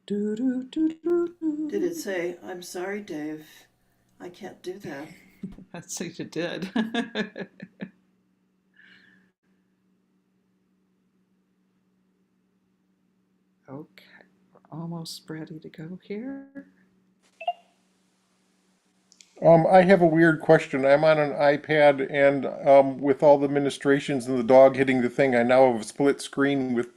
Do, do, do, do, Did it do. say, I'm sorry, Dave, I can't do that? That's what you did. Okay, we're almost ready to go here. I have a weird question. I'm on an iPad, and with all the ministrations and the dog hitting the thing, I now have a split screen with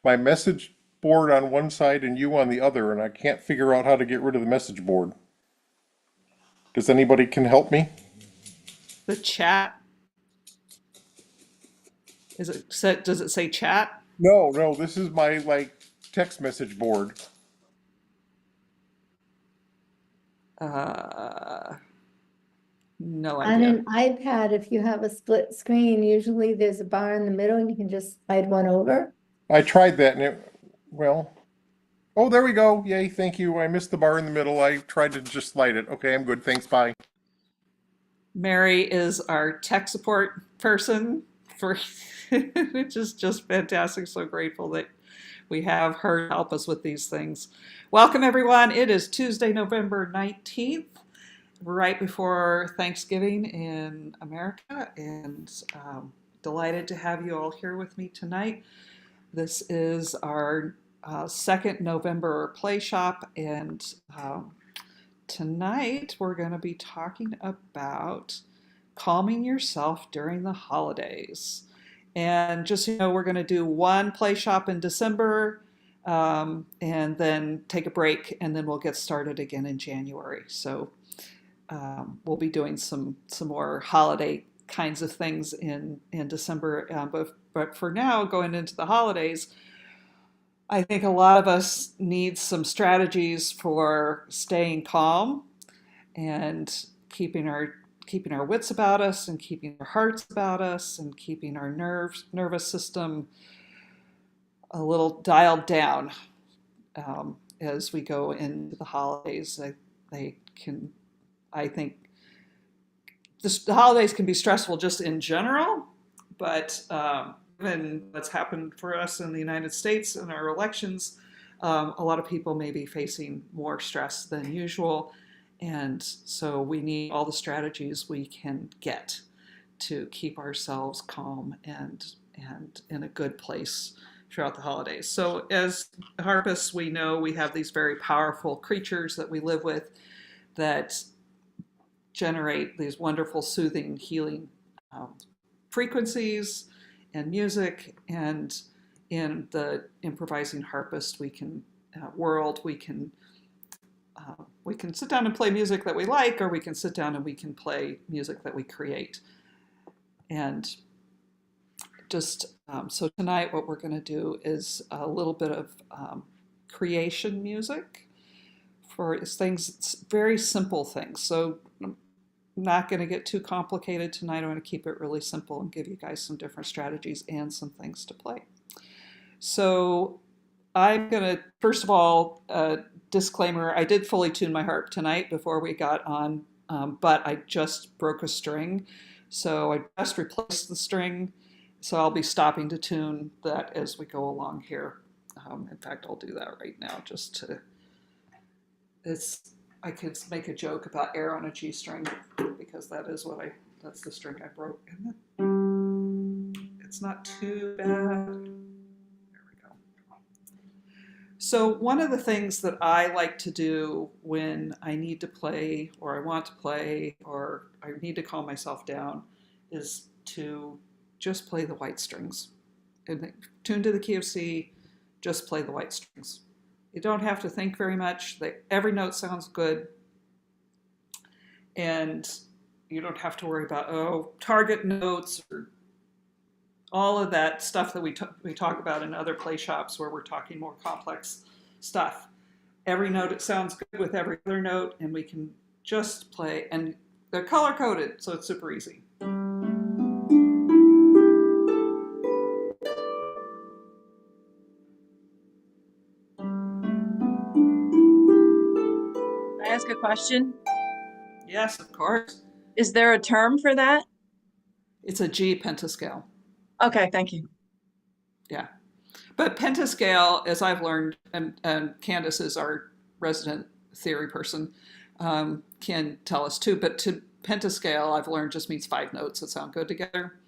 my message board on one side and you on the other, and I can't figure out how to get rid of the message board. Does anybody can help me? The chat, is it set, does it say chat? No, no, this is my text message board. Uh, no On idea. an iPad, if you have a split screen, usually there's a bar in the middle and you can just slide one over. I tried that and well, oh, there we go. Yay, thank you. I missed the bar in the middle. I tried to just slide it. Okay, I'm good. Thanks. Bye. Mary is our tech support person for, which is just fantastic. So grateful that we have her help us with these things. Welcome, everyone. It is Tuesday, November 19th, right before Thanksgiving in America, and delighted to have you all here with me tonight. This is our second November play shop, and tonight we're going to be talking about calming yourself during the holidays. And just so you know, we're going to do one play shop in December, and then take a break, and then we'll get started again in January. So we'll be doing some more holiday kinds of things in December. But for now, going into the holidays, I think a lot of us need some strategies for staying calm and keeping our wits about us and keeping our hearts about us and keeping our nervous system a little dialed down as we go into the holidays. They can, I think, the holidays can be stressful just in general, but given what's happened for us in the United States and our elections, a lot of people may be facing more stress than usual. And so we need all the strategies we can get to keep ourselves calm and in a good place throughout the holidays. So as harpists, we know we have these very powerful creatures that we live with that generate these wonderful, soothing, healing frequencies and music. And in the improvising harpist, we can world, we can sit down and play music that we like, or we can sit down and we can play music that we create. And just so tonight, what we're going to do is a little bit of creation music for things, it's very simple things. So I'm not going to get too complicated tonight. I want to keep it really simple and give you guys some different strategies and some things to play. So I'm going to, first of all, disclaimer, I did fully tune my harp tonight before we got on, but I just broke a string. So I just replaced the string. So I'll be stopping to tune that as we go along here. In fact, I'll do that right now just to, I could make a joke about air on a G string because that's the string I broke. It's not too bad. So one of the things that I like to do when I need to play or I want to play or I need to calm myself down is to just play the white strings. And tune to the key of C, just play the white strings. You don't have to think very much. Every note sounds good. And you don't have to worry about, target notes or all of that stuff that we talk about in other play shops where we're talking more complex stuff. Every note, it sounds good with every other note, and we can just play. And they're color coded, so it's super easy. Can I ask a question? Yes, of course. Is there a term for that? It's a G pentascale. Okay, thank you. Yeah. But pentascale, as I've learned, and Candace is our resident theory person, can tell us too. But to pentascale, I've learned just means 5 notes that sound good together.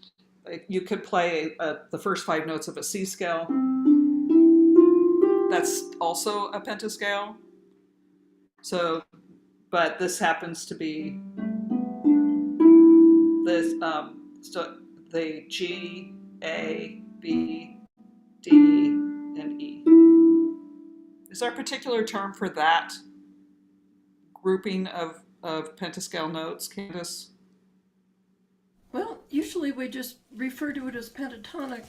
Like you could play the first 5 notes of a C scale. That's also a pentascale. So, but this happens to be this so the G, A, B, D, and E. Is there a particular term for that grouping of pentascale notes, Candace? Well, usually we just refer to it as pentatonic,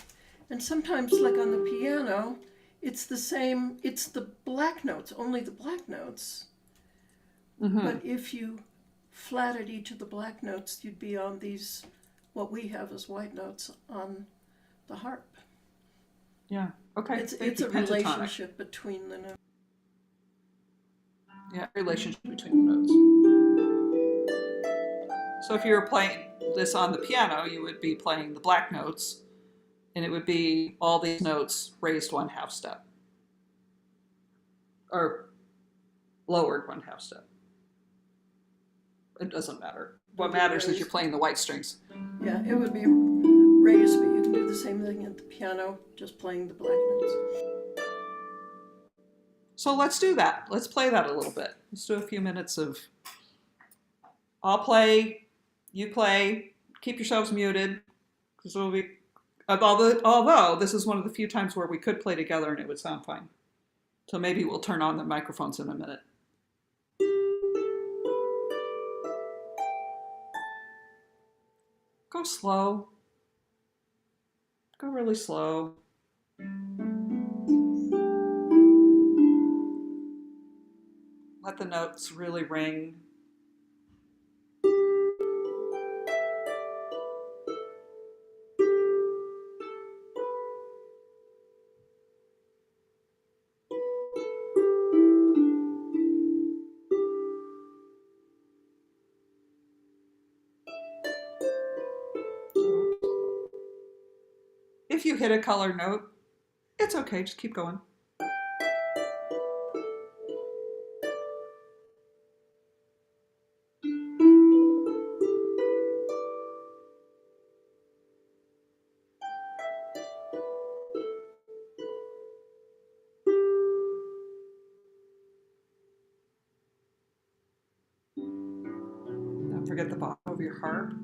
and sometimes, like on the piano, it's the same, it's the black notes, only the black notes. Mm-hmm. But if you flatted each of the black notes, you'd be on these, what we have as white notes on the harp. Yeah. Okay. It's a pentatonic. relationship between the notes. Yeah, relationship between the notes. So if you were playing this on the piano, you would be playing the black notes, and it would be all these notes raised 1/2 step, or lowered 1/2 step. It doesn't matter. What matters is you're playing the white strings. Yeah, it would be raised, but you can do the same thing at the piano, just playing the black notes. So let's do that. Let's play that a little bit. Let's do a few minutes of, I'll play, you play, keep yourselves muted, because it'll be, although this is one of the few times where we could play together and it would sound fine. So maybe we'll turn on the microphones in a minute. Go slow. Go really slow. Let the notes really ring. If you hit a color note, it's okay, just keep going. Don't forget the bottom of your harp.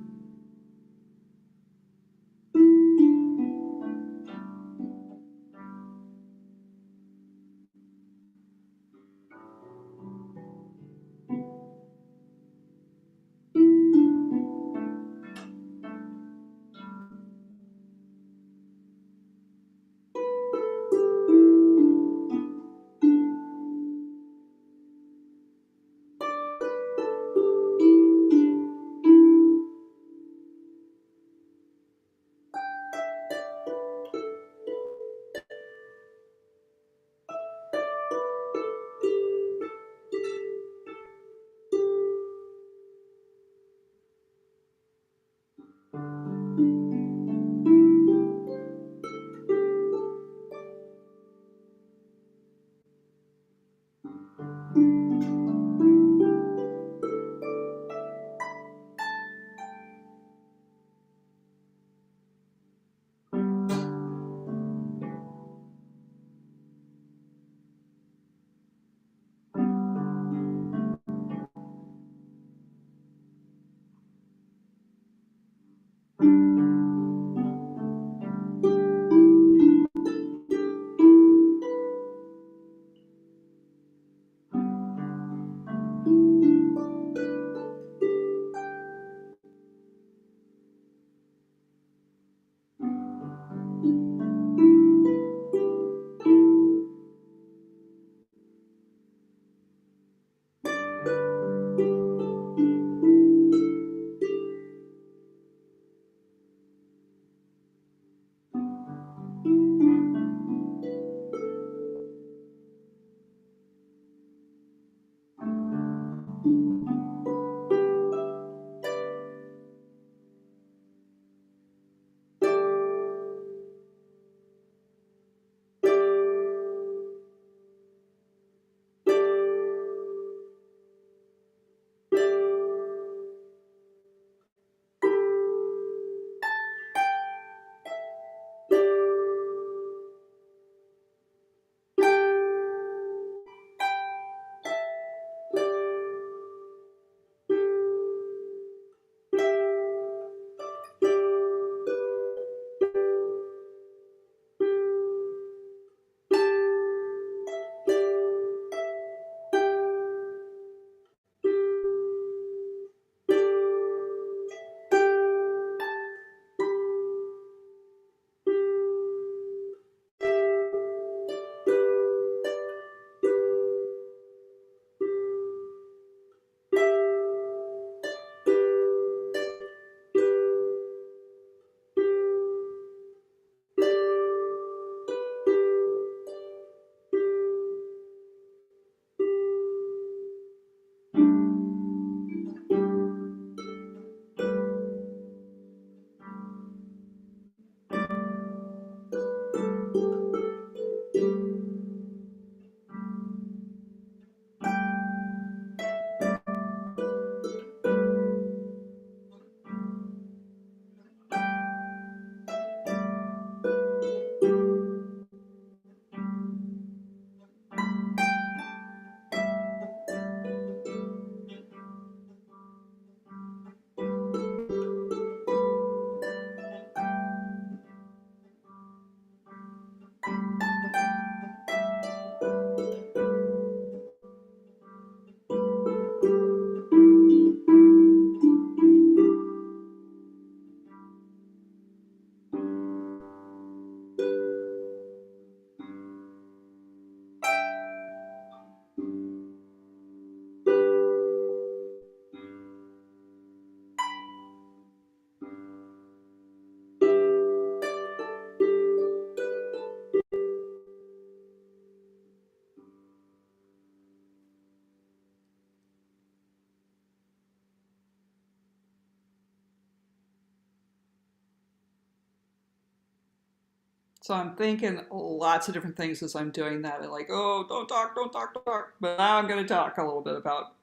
So I'm thinking lots of different things as I'm doing that, and like, oh, don't talk, don't talk, don't talk. But now I'm going to talk a little bit about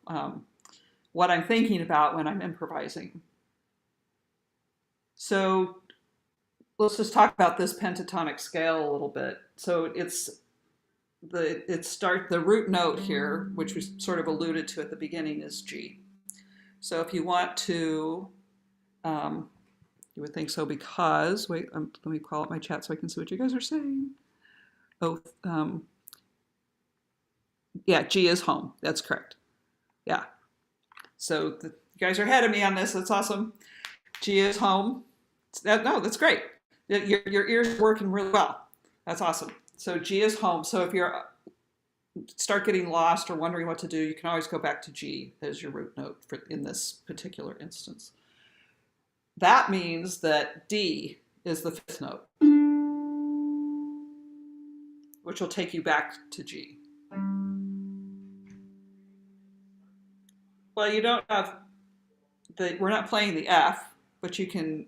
what I'm thinking about when I'm improvising. So let's just talk about this pentatonic scale a little bit. So the root note here, which we sort of alluded to at the beginning, is G. So if you want to, you would think so because, wait, let me call up my chat so I can see what you guys are saying. Oh, yeah, G is home. That's correct. Yeah. So you guys are ahead of me on this. That's awesome. G is home. No, that's great. Your ears are working really well. That's awesome. So G is home. So if you're start getting lost or wondering what to do, you can always go back to G as your root note in this particular instance. That means that D is the fifth note, which will take you back to G. Well, you don't have we're not playing the F, but you can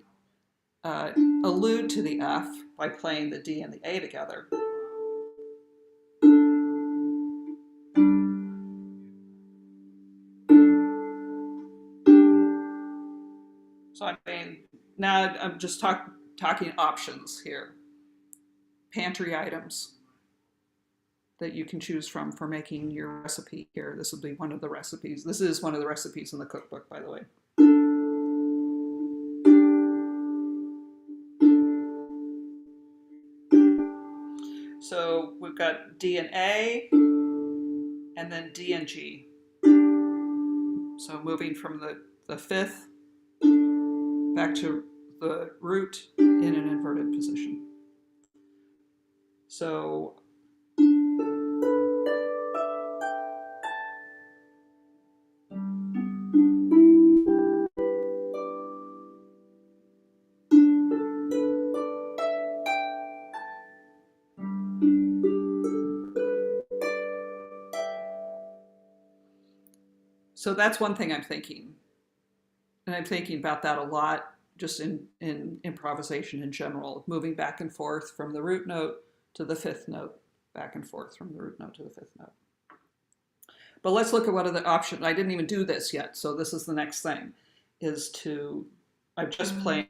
allude to the F by playing the D and the A together. So I mean, now I'm just talking options here. Pantry items that you can choose from for making your recipe here. This will be one of the recipes. This is one of the recipes in the cookbook, by the way. So we've got D and A, and then D and G. So moving from the fifth back to the root in an inverted position. So So that's one thing I'm thinking. And I'm thinking about that a lot just in improvisation in general, moving back and forth from the root note to the fifth note, back and forth from the root note to the fifth note. But let's look at what are the options. I didn't even do this yet, so this is the next thing, is to, I'm just playing.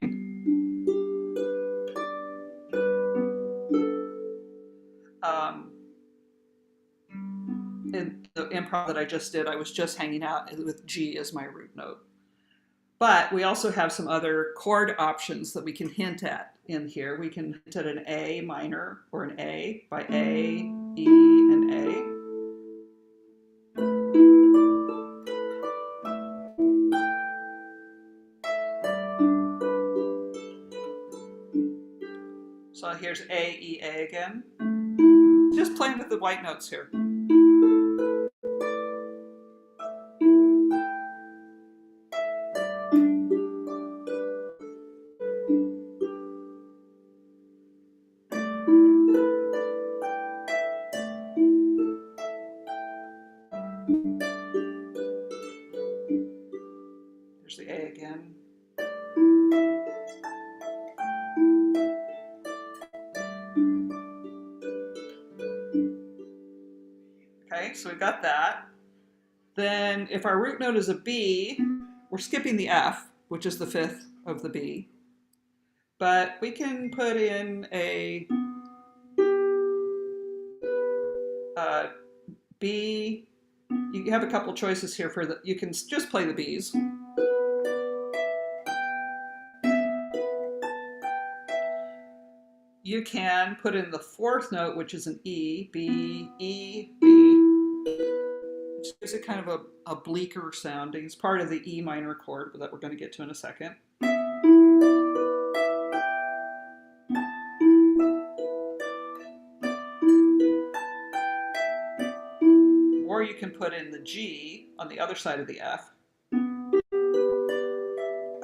In the improv that I just did, I was just hanging out with G as my root note. But we also have some other chord options that we can hint at in here. We can hint at an A minor or an A by A, E, and A. So here's A, E, A again. Just playing with the white notes here. There's the A again. Okay, so we've got that. Then if our root note is a B, we're skipping the F, which is the fifth of the B. But we can put in a B. You have a couple choices here for you can just play the Bs. You can put in the fourth note, which is an E, B, E, B. Which gives it kind of a bleaker sounding. It's part of the E minor chord that we're going to get to in a second. Or you can put in the G on the other side of the F,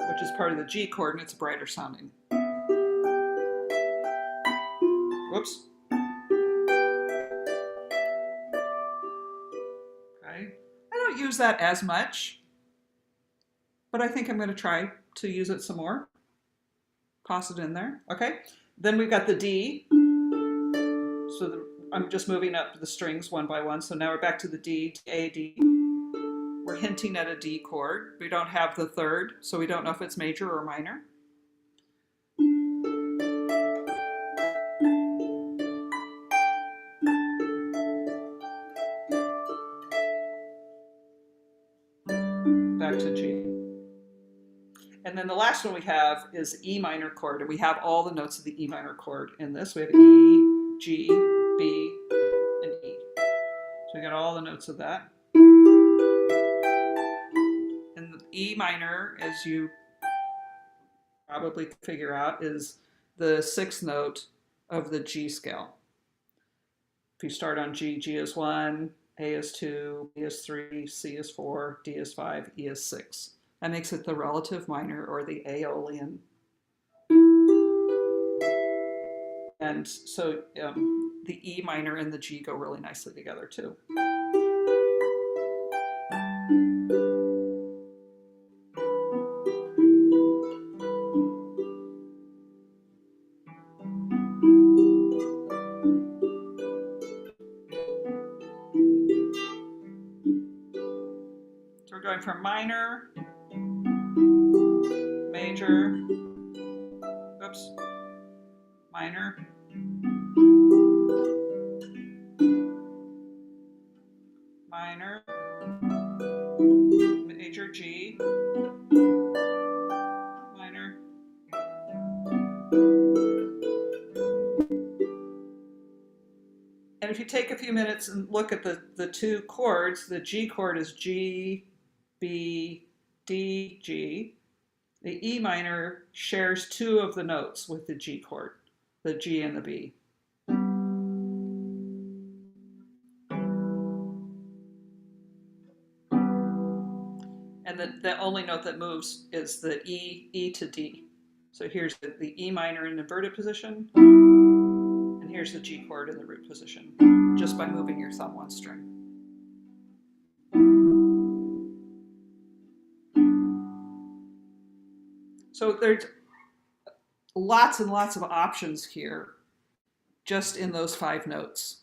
which is part of the G chord, and it's brighter sounding. Whoops. Okay. I don't use that as much, but I think I'm going to try to use it some more. Toss it in there. Okay. Then we've got the D. I'm just moving up the strings one by one. So now we're back to the D, A, D. We're hinting at a D chord. We don't have the third, so we don't know if it's major or minor. Back to G. And then the last one we have is E minor chord, and we have all the notes of the E minor chord in this. We have E, G, B, and E. So we got all the notes of that. And the E minor, as you probably figure out, is the sixth note of the G scale. If you start on G, G is 1, A is 2, B is 3, C is 4, D is 5, E is 6. That makes it the relative minor, or the Aeolian. And so the E minor and the G go really nicely together too. So we're going from minor, major, oops, minor, minor, major G, minor, and if you take a few minutes and look at the two chords, the G chord is G, B, D, G. The E minor shares two of the notes with the G chord, the G and the B. And the only note that moves is the E to D. So here's the E minor in inverted position, and here's the G chord in the root position, just by moving your thumb one string. So there's lots and lots of options here, just in those 5 notes.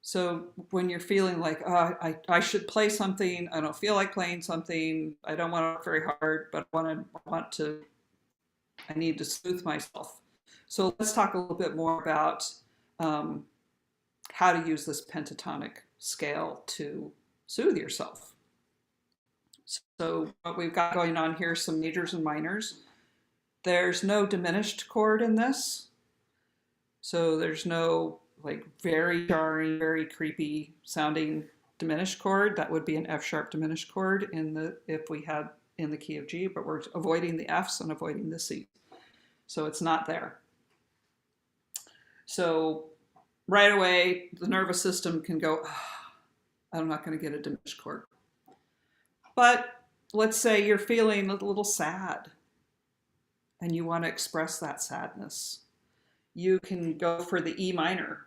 So when you're feeling like, oh, I should play something, I don't feel like playing something, I don't want to work very hard, but I need to soothe myself. So let's talk a little bit more about how to use this pentatonic scale to soothe yourself. So what we've got going on here, some majors and minors. There's no diminished chord in this. So there's no like very jarring, very creepy sounding diminished chord. That would be an F sharp diminished chord if we had in the key of G, but we're avoiding the Fs and avoiding the C. So it's not there. So right away, the nervous system can go, I'm not going to get a diminished chord. But let's say you're feeling a little sad and you want to express that sadness. You can go for the E minor.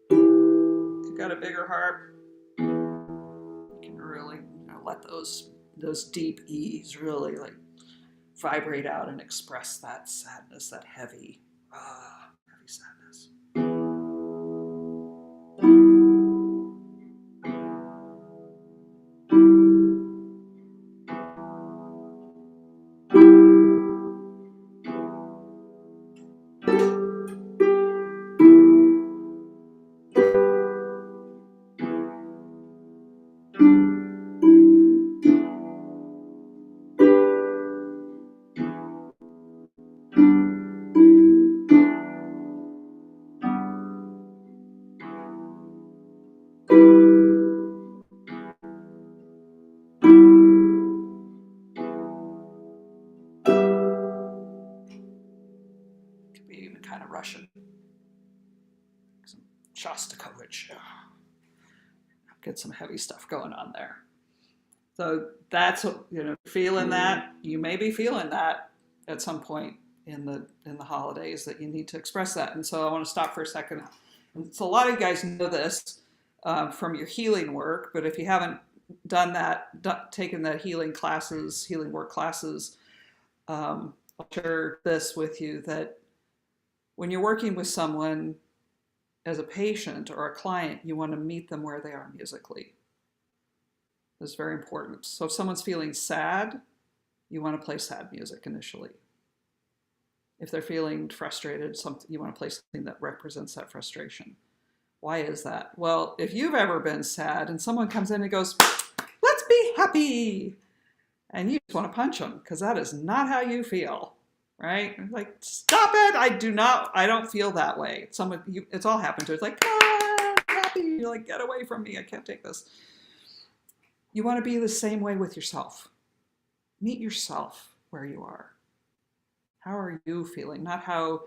If you've got a bigger harp, you can really let those deep E's really like vibrate out and express that sadness, that heavy sadness. kind of Russian. Some Shostakovich. Get some heavy stuff going on there. So that's what, feeling that. You may be feeling that at some point in the holidays, that you need to express that. And so I want to stop for a second. And so a lot of you guys know this from your healing work, but if you haven't done that, taken that healing work classes, I'll share this with you, that when you're working with someone as a patient or a client, you want to meet them where they are musically. That's very important. So if someone's feeling sad, you want to play sad music initially. If they're feeling frustrated, you want to play something that represents that frustration. Why is that? Well, if you've ever been sad and someone comes in and goes, let's be happy, and you just want to punch them because that is not how you feel, right? Like, stop it. I don't feel that way. It's all happened to. It's like, I'm happy. You're like, get away from me. I can't take this. You want to be the same way with yourself. Meet yourself where you are. How are you feeling? Not how,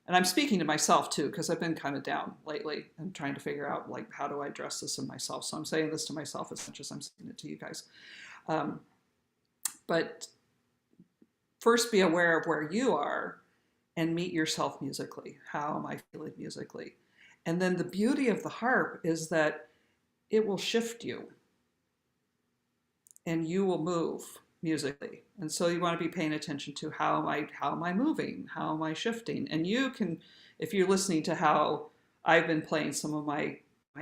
and I'm speaking to myself too, because I've been kind of down lately and trying to figure out, like, how do I address this in myself? So I'm saying this to myself as much as I'm saying it to you guys. But first be aware of where you are and meet yourself musically. How am I feeling musically? And then the beauty of the harp is that it will shift you and you will move musically. And so you want to be paying attention to how am I moving? How am I shifting? And you can, if you're listening to how I've been playing some of my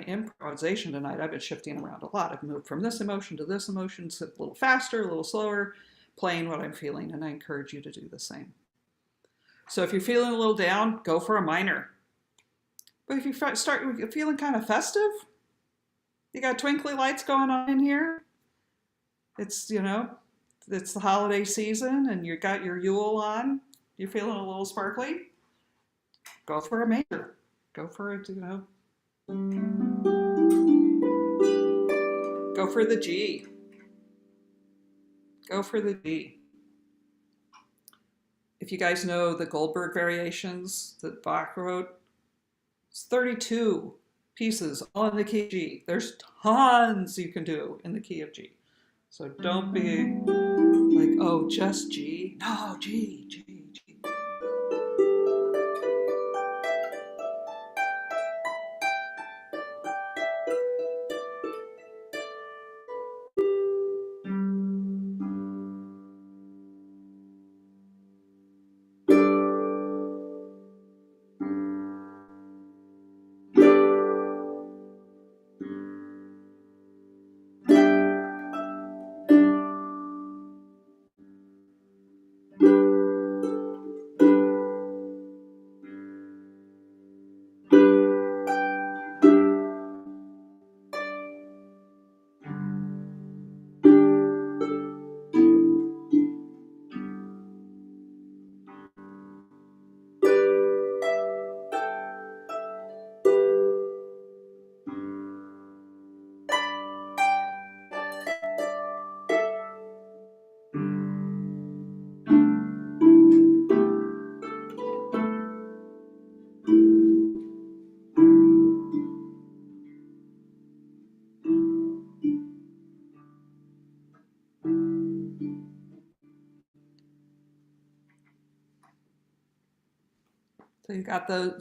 improvisation tonight, I've been shifting around a lot. I've moved from this emotion to this emotion, so a little faster, a little slower, playing what I'm feeling. And I encourage you to do the same. So if you're feeling a little down, go for a minor. But if you start feeling kind of festive, you got twinkly lights going on in here. It's the holiday season and you got your Yule on, you're feeling a little sparkly, go for a major. Go for it, go for the G. Go for the G. If you guys know the Goldberg variations that Bach wrote, it's 32 pieces all in the key of G. There's tons you can do in the key of G. So don't be like, oh, just G. No, G, G, G. So you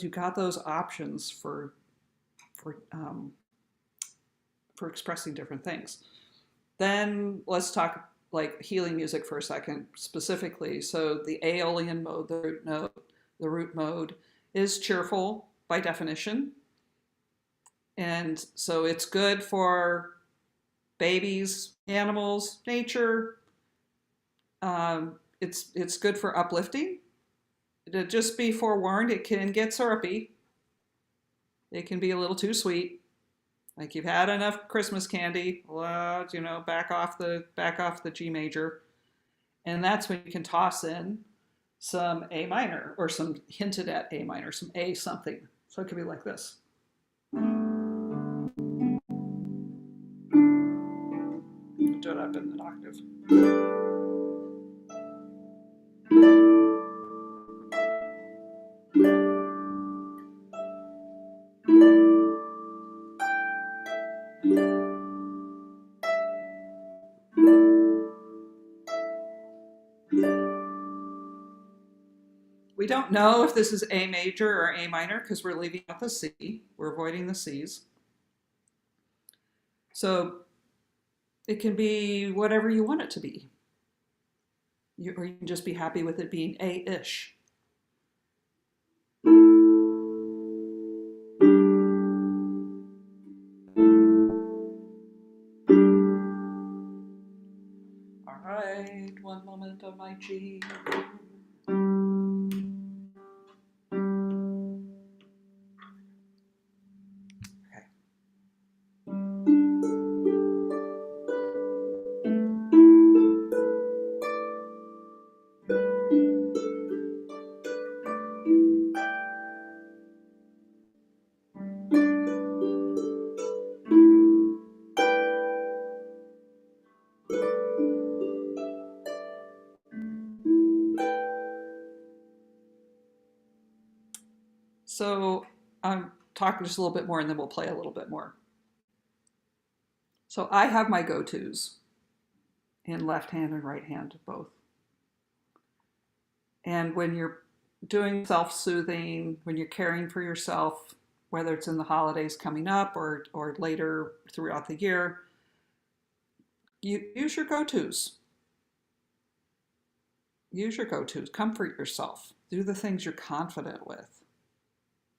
got those options for expressing different things. Then let's talk like healing music for a second specifically. So the Aeolian mode, the root mode is cheerful by definition. And so it's good for babies, animals, nature. It's good for uplifting. To just be forewarned, it can get syrupy. It can be a little too sweet. Like you've had enough Christmas candy, back off the G major. And that's when you can toss in some A minor or some hinted at A minor, some A something. So it could be like this. Do it up in an octave. We don't know if this is A major or A minor because we're leaving out the C. We're avoiding the C's. So it can be whatever you want it to be. Or you can just be happy with it being A-ish. All right, one moment on my G. Okay. So I'm talking just a little bit more and then we'll play a little bit more. So I have my go-tos in left hand and right hand both. And when you're doing self-soothing, when you're caring for yourself, whether it's in the holidays coming up or later throughout the year, you use your go-tos. Use your go-tos. Comfort yourself. Do the things you're confident with.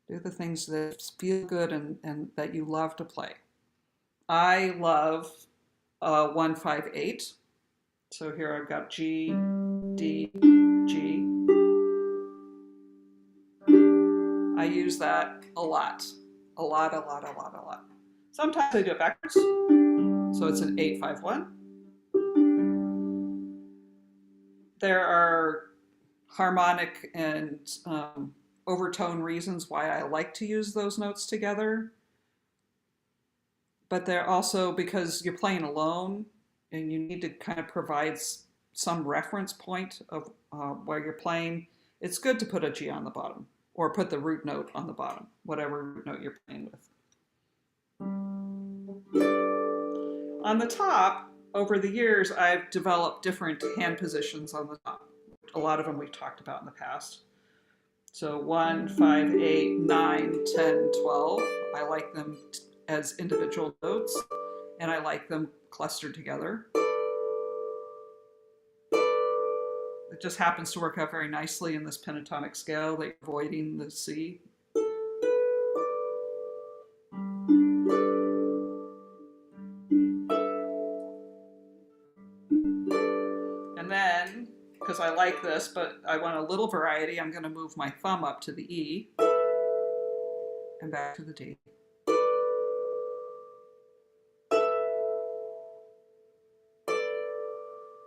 Do the things that feel good and that you love to play. I love 1-5-8. So here I've got G, D, G. I use that a lot. A lot. Sometimes I do it backwards. So it's an 8-5-1. There are harmonic and overtone reasons why I like to use those notes together. But they're also because you're playing alone and you need to kind of provide some reference point of where you're playing. It's good to put a G on the bottom or put the root note on the bottom, whatever root note you're playing with. On the top, over the years, I've developed different hand positions on the top. A lot of them we've talked about in the past. So 1, 5, 8, 9, 10, 12. I like them as individual notes, and I like them clustered together. It just happens to work out very nicely in this pentatonic scale that you're avoiding the C. And then, because I like this, but I want a little variety, I'm going to move my thumb up to the E and back to the D.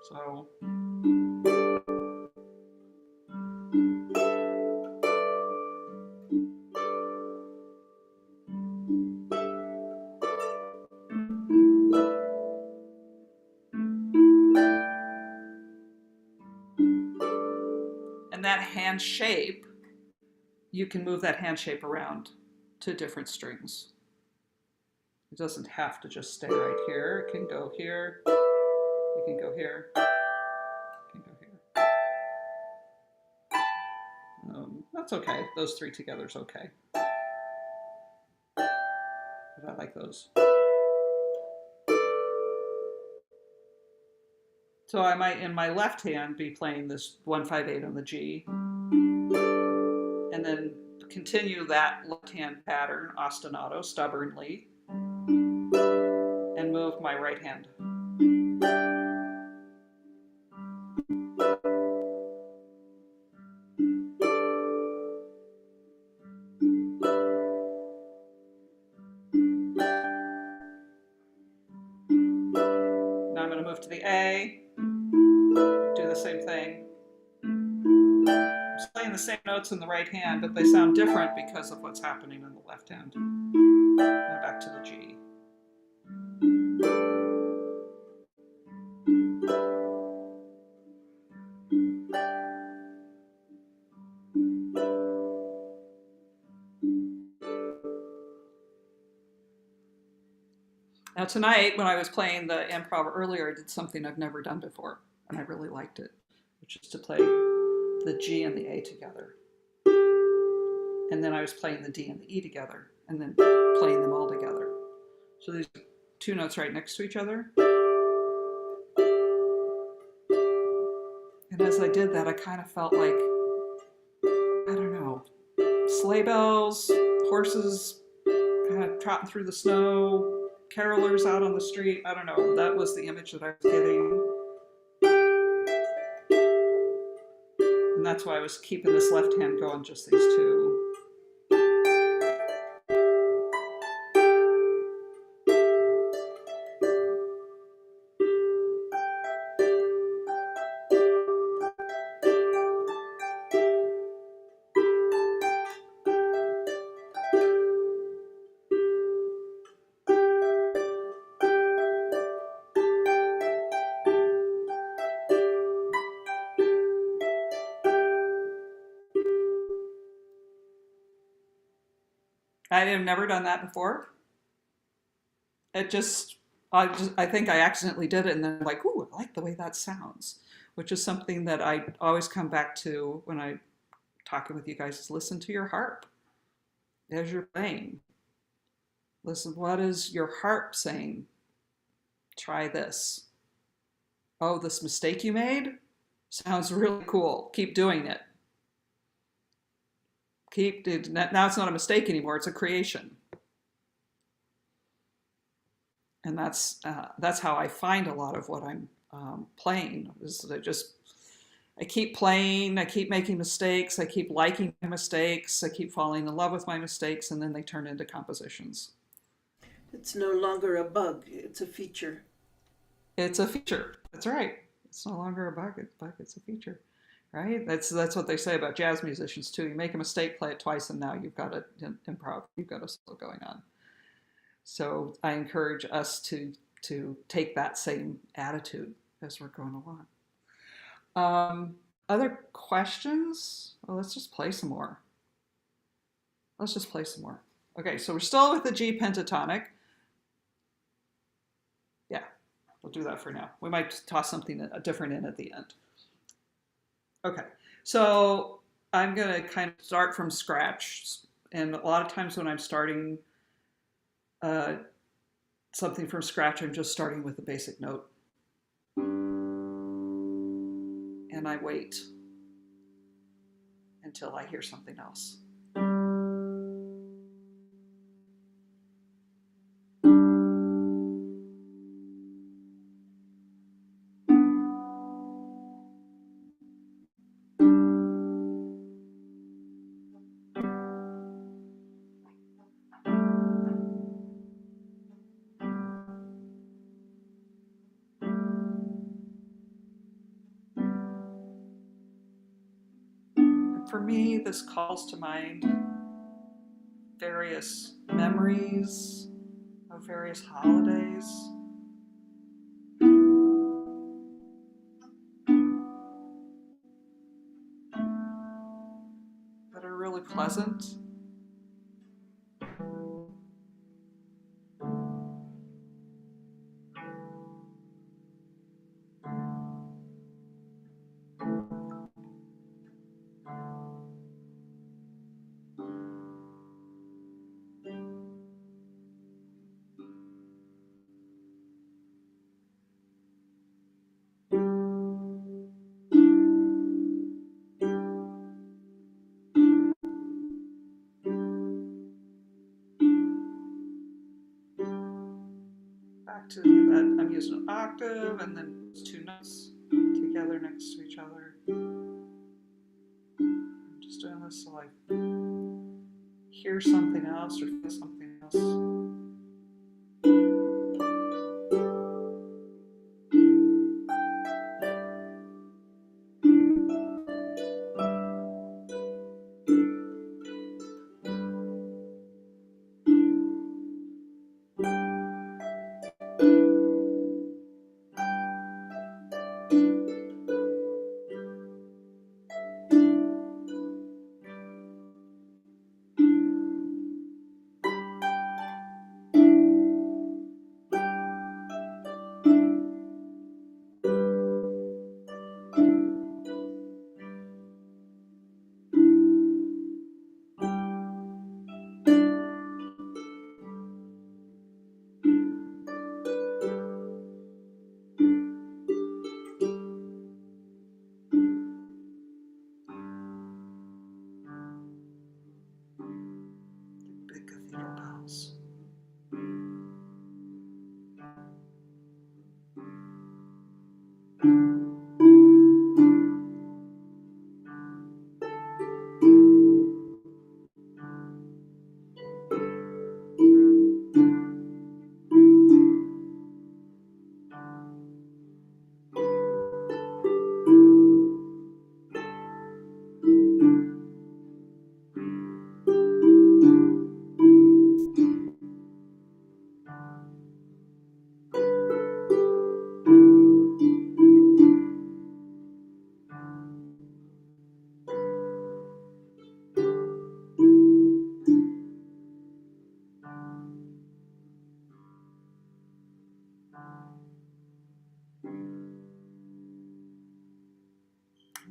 So and that hand shape, you can move that hand shape around to different strings. It doesn't have to just stay right here. It can go here. You can go here. It can go here. That's okay. Those three together is okay. But I like those. So I might, in my left hand, be playing this 1-5-8 on the G, and then continue that left hand pattern, ostinato, stubbornly, and move my right hand. Now I'm going to move to the A, do the same thing. I'm playing the same notes in the right hand, but they sound different because of what's happening in the left hand. Now back to the G. Now tonight, when I was playing the improv earlier, I did something I've never done before, and I really liked it, which is to play the G and the A together. and then I was playing the D and the E together, and then playing them all together. So these are two notes right next to each other. And as I did that, I kind of felt like, I don't know, sleigh bells, horses kind of trotting through the snow, carolers out on the street. I don't know. That was the image that I was getting. And that's why I was keeping this left hand going, just these two. I had never done that before. It just, I think I accidentally did it, and then I'm like, ooh, I like the way that sounds, which is something that I always come back to when I'm talking with you guys, is listen to your harp as you're playing. Listen, what is your harp saying? Try this. Oh, this mistake you made sounds really cool. Keep doing it. Now it's not a mistake anymore, it's a creation. And that's how I find a lot of what I'm playing. Is that I keep playing, I keep making mistakes, I keep liking my mistakes, I keep falling in love with my mistakes, and then they turn into compositions. It's no longer a bug, it's a feature. It's a feature. That's right. It's no longer a bug. It's a feature, right? That's what they say about jazz musicians too. You make a mistake, play it twice, and now you've got it improv. You've got a solo going on. So I encourage us to take that same attitude as we're going along. Other questions? Well, let's just play some more. Okay, so we're still with the G pentatonic. Yeah, we'll do that for now. We might toss something different in at the end. Okay, so I'm going to kind of start from scratch. And a lot of times when I'm starting something from scratch, I'm just starting with a basic note. And I wait until I hear something else. For me, this calls to mind various memories of various holidays. That are really pleasant. Back to that, I'm using an octave and then two notes together next to each other. I'm just doing this so I hear something else or feel something else.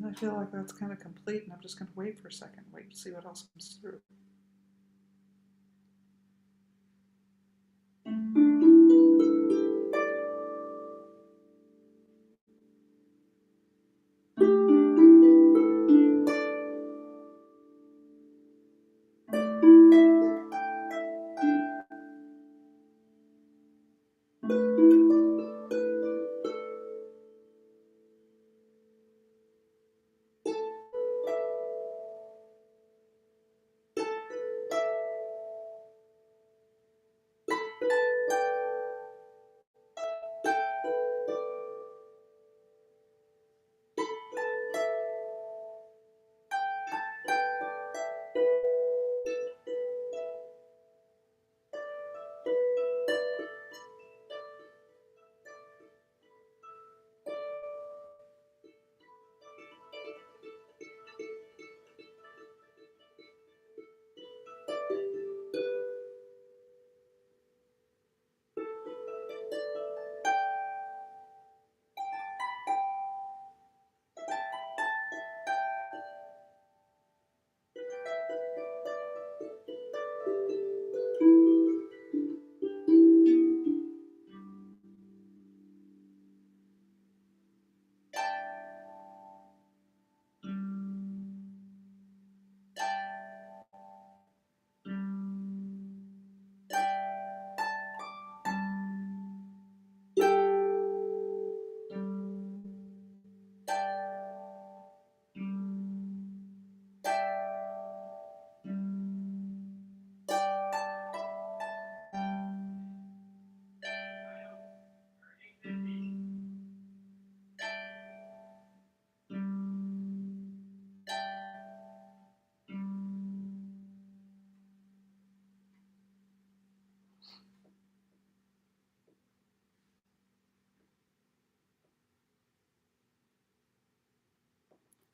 And I feel like that's kind of complete, and I'm just going to wait for a second, wait to see what else comes through.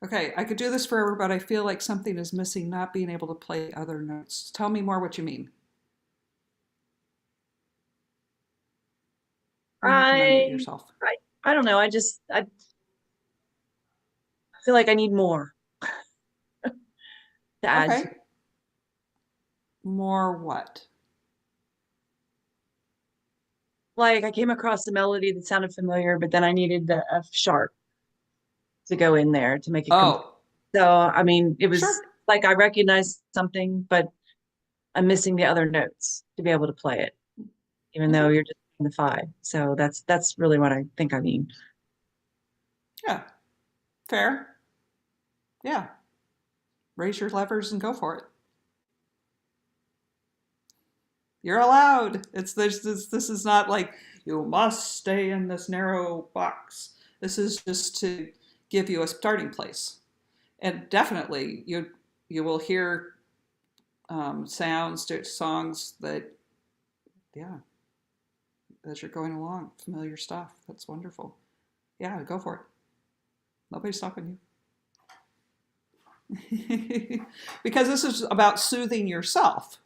Okay, I could do this forever, but I feel like something is missing, not being able to play other notes. Tell me more what you mean. Or you can unmute I, yourself. I don't know. I feel like I need more to add to. Okay, more what? Like I came across a melody that sounded familiar, but then I needed the F sharp to go in there to make it complete. Oh, So, I mean, it was sure. like I recognized something, but I'm missing the other notes to be able to play it, even though Hmm. you're just in the five. So that's really what I think I mean. Yeah, fair. Yeah, raise your levers and go for it. You're allowed. It's this is not like you must stay in this narrow box. This is just to give you a starting place. And definitely you will hear sounds, songs that, yeah, as you're going along, familiar stuff. That's wonderful. Yeah, go for it. Nobody's stopping you. Because this is about soothing yourself.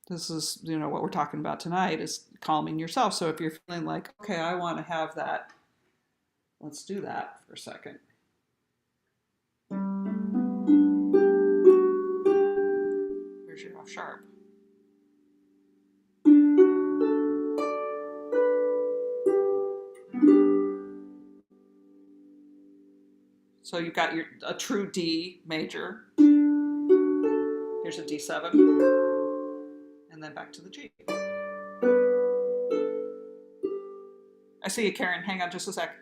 This is, what we're talking about tonight is calming yourself. So if you're feeling like, okay, I want to have that, let's do that for a second. Here's your F sharp. So you've got a true D major. Here's a D7, and then back to the G. I see you, Karen. Hang on just a sec.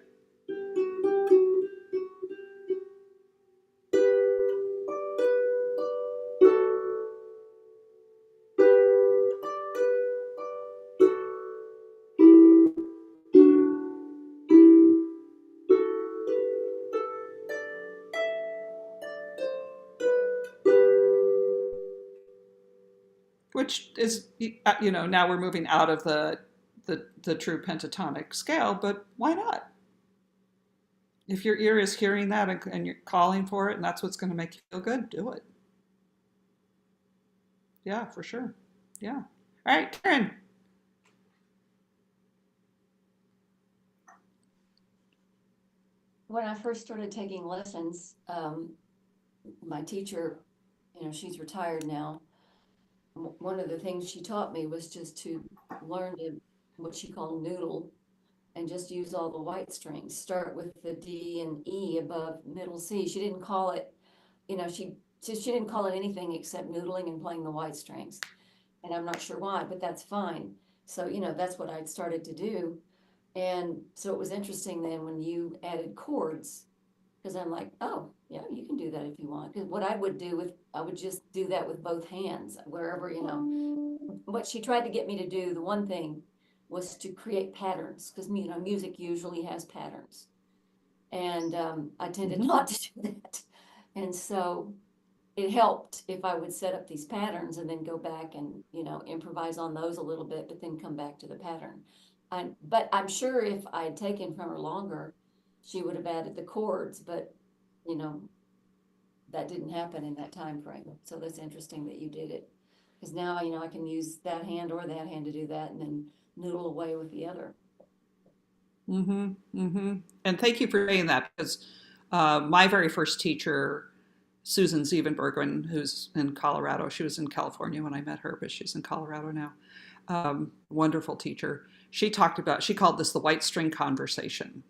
Which is, now we're moving out of the true pentatonic scale, but why not? If your ear is hearing that and you're calling for it, and that's what's going to make you feel good, do it. Yeah, for sure. Yeah. All right, Karen. when I first started taking lessons, my teacher, she's retired now. One of the things she taught me was just to learn to what she called noodle and just use all the white strings. Start with the D and E above middle C. She didn't call it, she didn't call it anything except noodling and playing the white strings. And I'm not sure why, but that's fine. So, that's what I'd started to do. And so it was interesting then when you added chords, because I'm like, oh, yeah, you can do that if you want. Because what I would do I would just do that with both hands, wherever, what she tried to get me to do, the one thing was to create patterns, because, music usually has patterns. And I tended not to do that. And so it helped if I would set up these patterns and then go back and, improvise on those a little bit, but then come back to the pattern. But I'm sure if I had taken from her longer, she would have added the chords, but, that didn't happen in that time frame. So that's interesting that you did it. Because now, I can use that hand or that hand to do that and then noodle away with the other. Mm-hmm. Mm-hmm. And thank you for saying that, because my very first teacher, Susan Zievenbergman, who's in Colorado, she was in California when I met her, but she's in Colorado now. Wonderful teacher. She called this the white string conversation.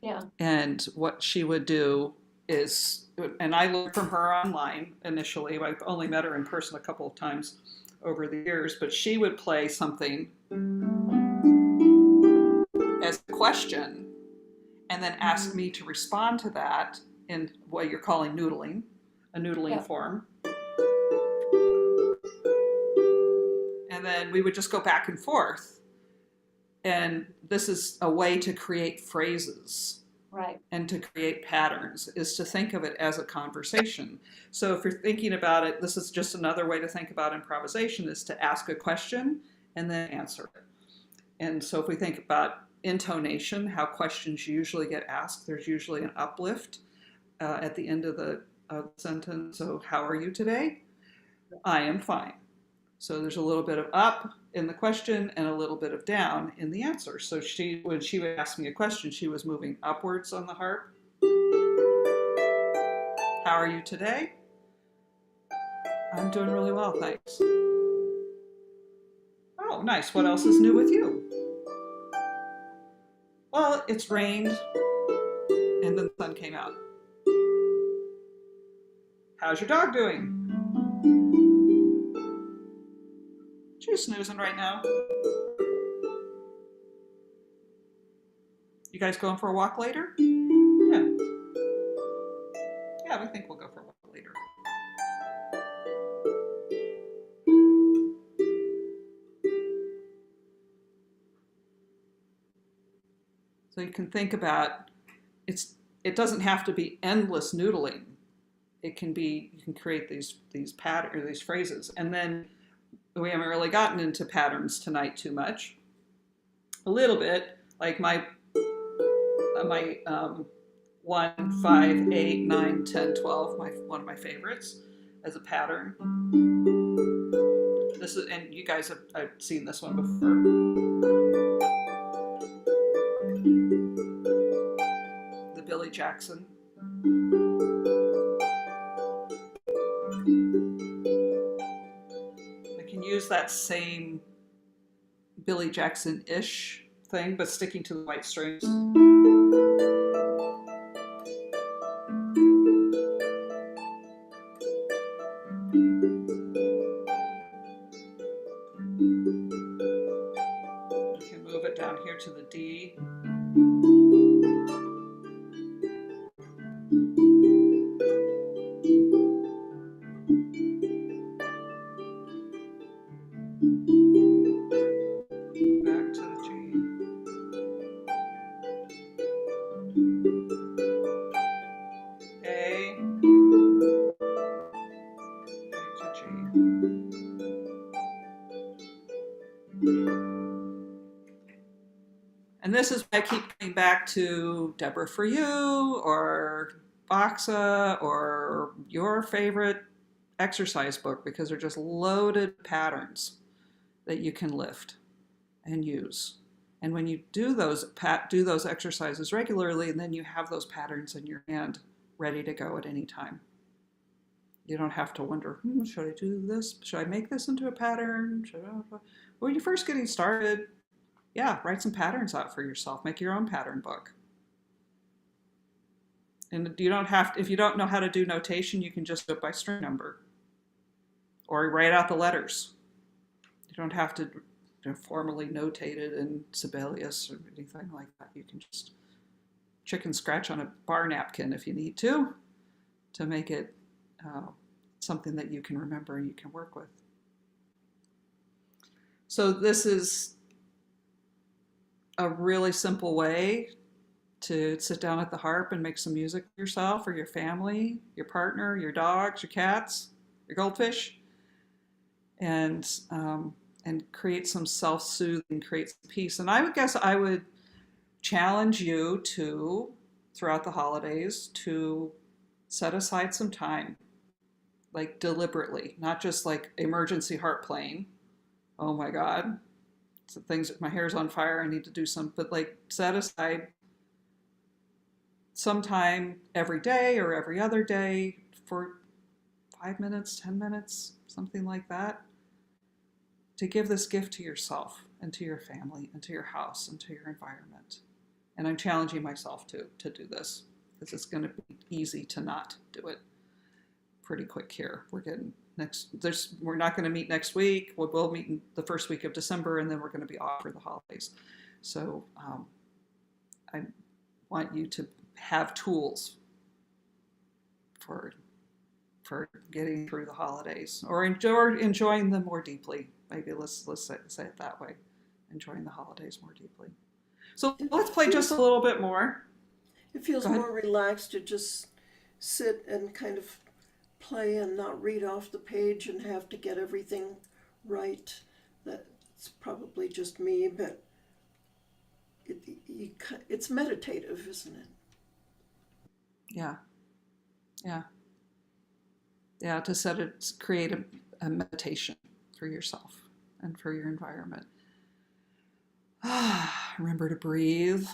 Yeah. And what she would do is, and I learned from her online initially. I've only met her in person a couple of times over the years, but she would play something as a question and then ask me to respond to that in what you're calling noodling, a noodling form. And then we would just go back and forth. And this is a way to create phrases. Right. And to create patterns, is to think of it as a conversation. So if you're thinking about it, this is just another way to think about improvisation, is to ask a question and then answer it. And so if we think about intonation, how questions usually get asked, there's usually an uplift at the end of the sentence. So how are you today? I am fine. So there's a little bit of up in the question and a little bit of down in the answer. So when she would ask me a question, she was moving upwards on the harp. How are you today? I'm doing really well, thanks. Oh, nice. What else is new with you? Well, it's rained and then the sun came out. How's your dog doing? She's snoozing right now. You guys going for a walk later? Yeah. Yeah, we think we'll go for a walk later. So you can think about it doesn't have to be endless noodling. It can be, you can create these patterns or these phrases. And then we haven't really gotten into patterns tonight too much. A little bit, like my 1, 5, 8, 9, 10, 12, one of my favorites as a pattern. This is, and you guys I've seen this one before. The Billy Jackson. I can use that same Billy Jackson-ish thing, but sticking to the white strings. You can move it down here to the D. Back to the G. A. Back to G. And this is why I keep coming back to Deborah For You or Boxa or your favorite exercise book, because they're just loaded patterns that you can lift and use. And when you do those exercises regularly, and then you have those patterns in your hand ready to go at any time. You don't have to wonder, should I do this? Should I make this into a pattern? When you're first getting started, yeah, write some patterns out for yourself. Make your own pattern book. And you don't have to, if you don't know how to do notation, you can just do it by string number or write out the letters. You don't have to formally notate it in Sibelius or anything like that. You can just chicken scratch on a bar napkin if you need to make it something that you can remember and you can work with. So this is a really simple way to sit down at the harp and make some music for yourself or your family, your partner, your dogs, your cats, your goldfish, and create some self-soothing, create some peace. And I would challenge you to, throughout the holidays, to set aside some time, like deliberately, not just like emergency harp playing. Oh my God, my hair's on fire, I need to do some, but like set aside some time every day or every other day for 5 minutes, 10 minutes, something like that, to give this gift to yourself and to your family and to your house and to your environment. And I'm challenging myself to do this because it's going to be easy to not do it pretty quick here. We're not going to meet next week. We'll meet in the first week of December, and then we're going to be off for the holidays. So I want you to have tools for getting through the holidays or enjoying them more deeply. Maybe let's say it that way, enjoying the holidays more deeply. So let's play just a little bit more. It feels more relaxed to just sit and kind of play and not read off the page and have to get everything right. That's probably just me, but it's meditative, isn't it? Yeah. To create a meditation for yourself and for your environment. Remember to breathe.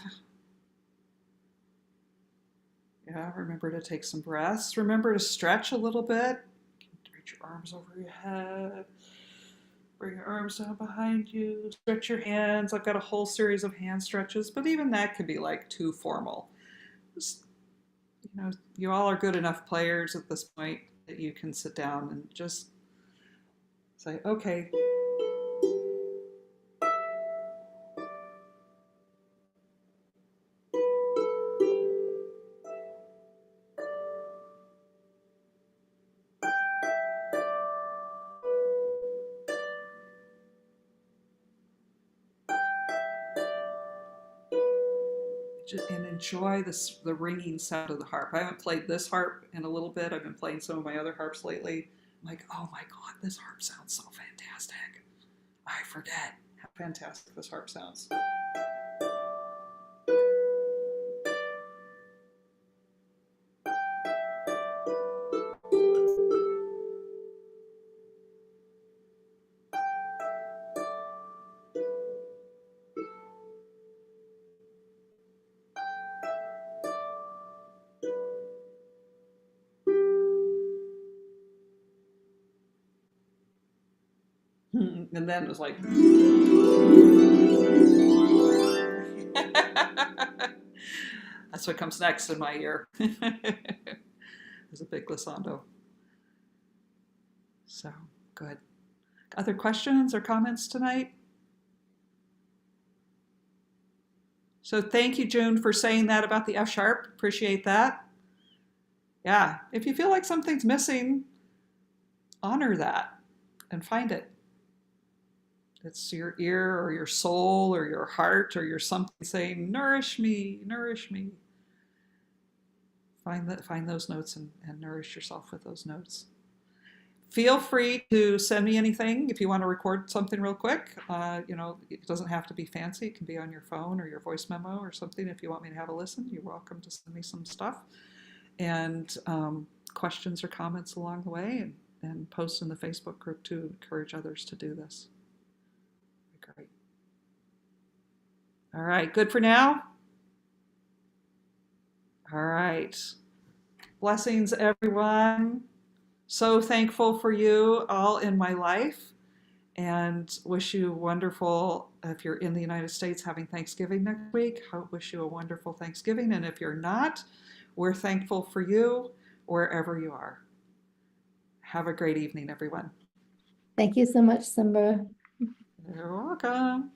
Yeah, remember to take some breaths. Remember to stretch a little bit. Reach your arms over your head. Bring your arms down behind you. Stretch your hands. I've got a whole series of hand stretches, but even that can be like too formal. Just, you all are good enough players at this point that you can sit down and just say, okay. And enjoy the ringing sound of the harp. I haven't played this harp in a little bit. I've been playing some of my other harps lately. I'm like, oh my God, this harp sounds so fantastic. I forget how fantastic this harp sounds. And then it was like, that's what comes next in my ear. There's a big glissando. So good. Other questions or comments tonight? So thank you, June, for saying that about the F sharp. Appreciate that. Yeah, if you feel like something's missing, honor that and find it. It's your ear or your soul or your heart or your something saying, nourish me, nourish me. Find those notes and nourish yourself with those notes. Feel free to send me anything if you want to record something real quick. It doesn't have to be fancy. It can be on your phone or your voice memo or something. If you want me to have a listen, you're welcome to send me some stuff. And questions or comments along the way, and post in the Facebook group to encourage others to do this. Great. All right, good for now? All right. Blessings, everyone. So thankful for you all in my life and wish you wonderful, if you're in the United States having Thanksgiving next week, I wish you a wonderful Thanksgiving. And if you're not, we're thankful for you wherever you are. Have a great evening, everyone. Thank you so much, Simba. You're welcome.